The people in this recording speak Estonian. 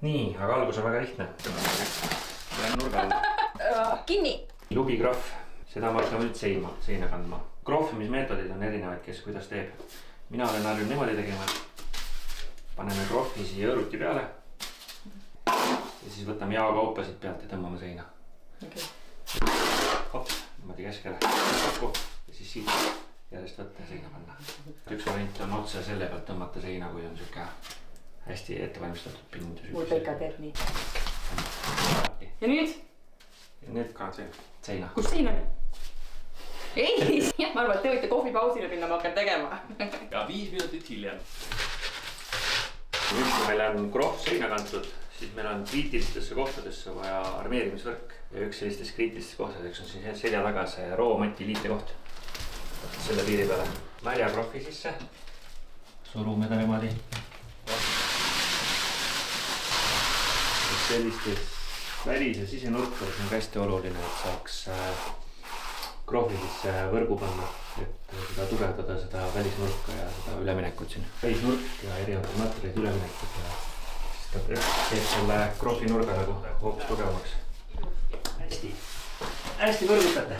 nii, aga algus on väga lihtne. Lähen nurga alla. Kinni. Lubikrahv, seda ma hakkan nüüd seina kandma. Krohvimismeetodid on erinevaid, kes kuidas teeb. Mina olen harjunud niimoodi tegema. Paneme krohvi siia õõruti peale. Ja siis võtame jaokaupa siit pealt ja tõmbame seina. Hopp, niimoodi keskele kokku ja siis siit järjest võtta ja seina panna. Üks variant on otse selle pealt tõmmata seina, kui on siuke hästi ettevalmistatud pind. Mul Pekka teeb nii. Ja nüüd? Ja nüüd ka seina. Kus sein on? Ei, ma arvan, et te võite kohvipausile minna, ma hakkan tegema. Ja 5 minutit hiljem. Nüüd, kui meil on krohv seina kantud, siis meil on kriitilistesse kohtadesse vaja armeerimisvõrk. Ja üks sellistest kriitilistest kohtadeks on siin selja taga see roomati liitekoht. Selle piiri peale. Märja krohvi sisse. Surume ta niimoodi. Sellistes välis- ja sisenurkades on hästi oluline, et saaks krohvi sisse võrgu panna, et seda tugevdada seda välisnurka ja seda üleminekut siin. Välisnurk ja erinevad materjalid üleminekut ja siis ta teeb selle krohvi nurga nagu hoopis tugevamaks. Hästi võrgutate.